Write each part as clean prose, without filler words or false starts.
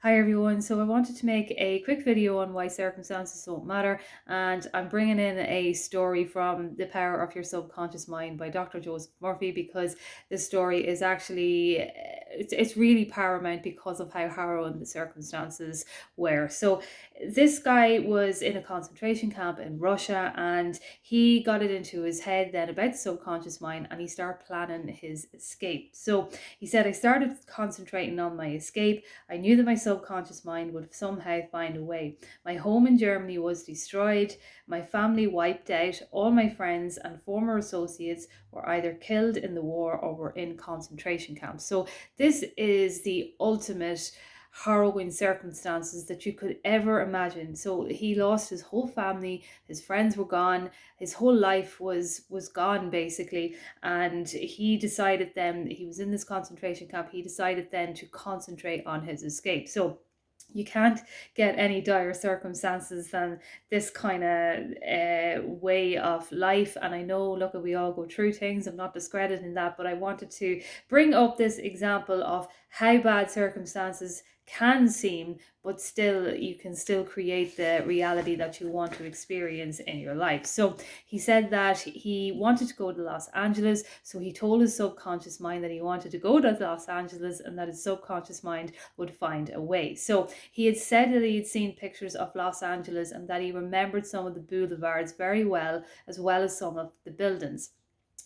Hi everyone. So I wanted to make a quick video on why circumstances don't matter, and I'm bringing in a story from The Power of Your Subconscious Mind by Dr. Joseph Murphy because this story is actually it's really paramount because of how harrowing the circumstances were. So this guy was in a concentration camp in Russia, and he got it into his head then about the subconscious mind, and he started planning his escape. So he said, I started concentrating on my escape. I knew that my subconscious mind would somehow find a way. My home in Germany was destroyed, my family wiped out, all my friends and former associates were either killed in the war or were in concentration camps. So, this is the ultimate harrowing circumstances that you could ever imagine. So he lost his whole family, his friends were gone, his whole life was gone basically, and he decided then, he was in this concentration camp, he decided then to concentrate on his escape. So you can't get any dire circumstances than this kind of way of life. And I know, look, we all go through things. I'm not discrediting that, but I wanted to bring up this example of how bad circumstances can seem, but still you can still create the reality that you want to experience in your life. So he said that he wanted to go to Los Angeles, so he told his subconscious mind that he wanted to go to Los Angeles and that his subconscious mind would find a way. So he had said that he had seen pictures of Los Angeles and that he remembered some of the boulevards very well, as well as some of the buildings.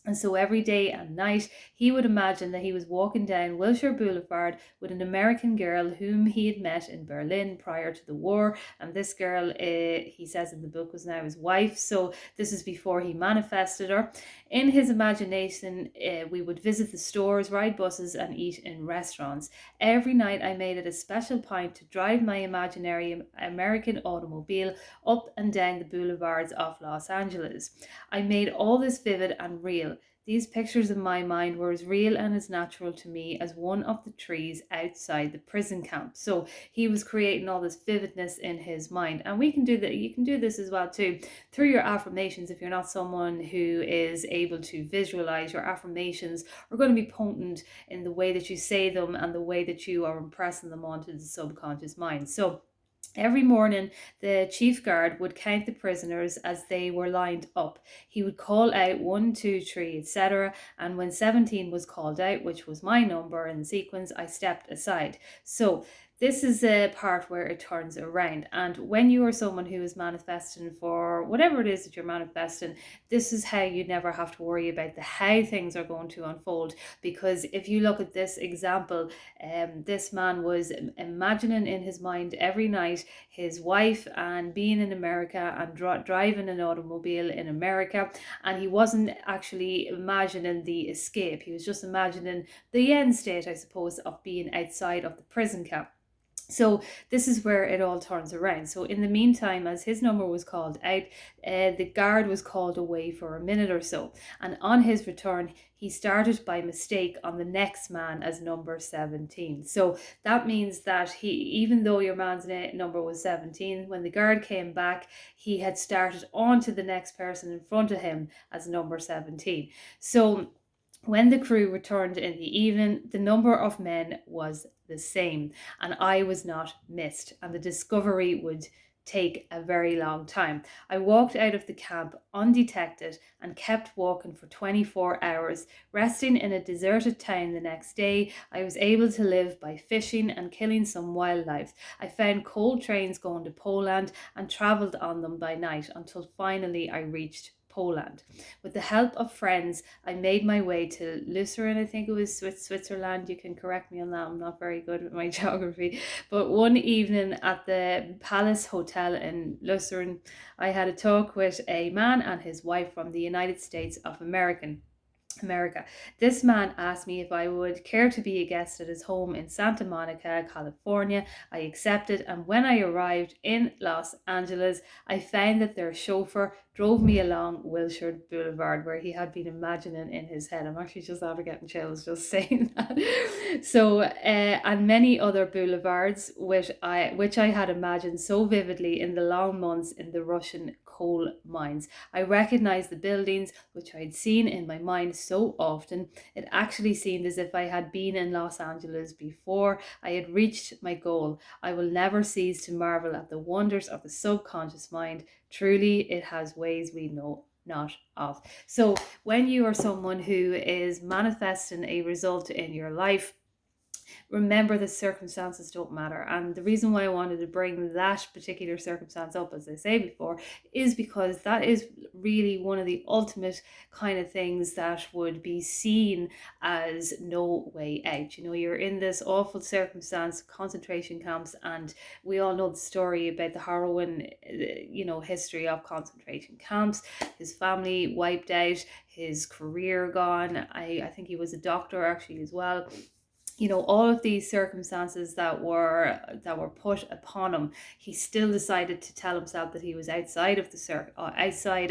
And so every day and night, he would imagine that he was walking down Wilshire Boulevard with an American girl whom he had met in Berlin prior to the war. And this girl, he says in the book, was now his wife. So this is before he manifested her. In his imagination, we would visit the stores, ride buses, and eat in restaurants. Every night, I made it a special point to drive my imaginary American automobile up and down the boulevards of Los Angeles. I made all this vivid and real. These pictures in my mind were as real and as natural to me as one of the trees outside the prison camp. So he was creating all this vividness in his mind. And we can do that. You can do this as well too through your affirmations. If you're not someone who is able to visualize, your affirmations are going to be potent in the way that you say them and the way that you are impressing them onto the subconscious mind. So every morning, the chief guard would count the prisoners as they were lined up. He would call out 1, 2, 3, etc. And when 17 was called out, which was my number in the sequence, I stepped aside. So this is a part where it turns around. And when you are someone who is manifesting for whatever it is that you're manifesting, this is how you never have to worry about the how things are going to unfold. Because if you look at this example, this man was imagining in his mind every night his wife and being in America and driving an automobile in America, and he wasn't actually imagining the escape. He was just imagining the end state, I suppose, of being outside of the prison camp. So this is where it all turns around. So in the meantime, as his number was called out, the guard was called away for a minute or so. And on his return, he started by mistake on the next man as number 17. So that means that even though your man's number was 17, when the guard came back, he had started on to the next person in front of him as number 17. So when the crew returned in the evening, the number of men was the same, and I was not missed, and the discovery would take a very long time. I walked out of the camp undetected and kept walking for 24 hours, resting in a deserted town the next day. I was able to live by fishing and killing some wildlife. I found coal trains going to Poland and travelled on them by night until finally I reached Poland. With the help of friends, I made my way to Lucerne, I think it was Switzerland. You can correct me on that, I'm not very good with my geography. But one evening at the Palace Hotel in Lucerne, I had a talk with a man and his wife from the United States of America. This man asked me if I would care to be a guest at his home in Santa Monica, California. I accepted, and when I arrived in Los Angeles, I found that their chauffeur drove me along Wilshire Boulevard, where he had been imagining in his head. I'm actually just after getting chills just saying that. So, and many other boulevards which I had imagined so vividly in the long months in the Russian coal mines. I recognized the buildings which I'd seen in my mind so often. It actually seemed as if I had been in Los Angeles before. I had reached my goal. I will never cease to marvel at the wonders of the subconscious mind. Truly, it has ways we know not of. So when you are someone who is manifesting a result in your life, remember the circumstances don't matter. And the reason why I wanted to bring that particular circumstance up, as I say before, is because that is really one of the ultimate kind of things that would be seen as no way out. You know, you're in this awful circumstance, concentration camps, and we all know the story about the harrowing, history of concentration camps. His family wiped out, his career gone. I think he was a doctor actually as well. You know, all of these circumstances that were put upon him, he still decided to tell himself that he was outside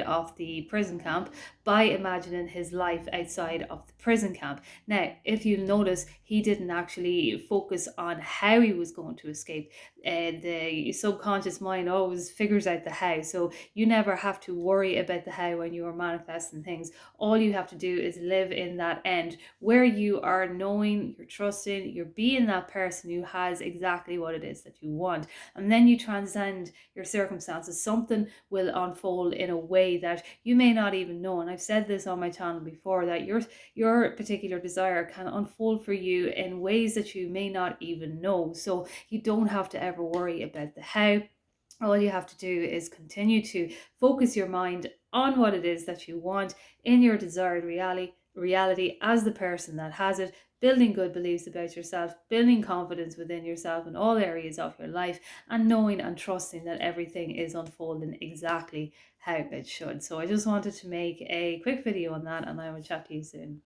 of the prison camp by imagining his life outside of the prison camp. Now, if you notice, he didn't actually focus on how he was going to escape. The subconscious mind always figures out the how, so you never have to worry about the how when you are manifesting things. All you have to do is live in that end where you are knowing, you're trusting, you're being that person who has exactly what it is that you want. And then you transcend your circumstances. Something will unfold in a way that you may not even know. And I've said this on my channel before, that your particular desire can unfold for you in ways that you may not even know. So you don't have to ever worry about the how. All you have to do is continue to focus your mind on what it is that you want in your desired reality as the person that has it, building good beliefs about yourself, building confidence within yourself in all areas of your life, and knowing and trusting that everything is unfolding exactly how it should. So I just wanted to make a quick video on that, and I will chat to you soon.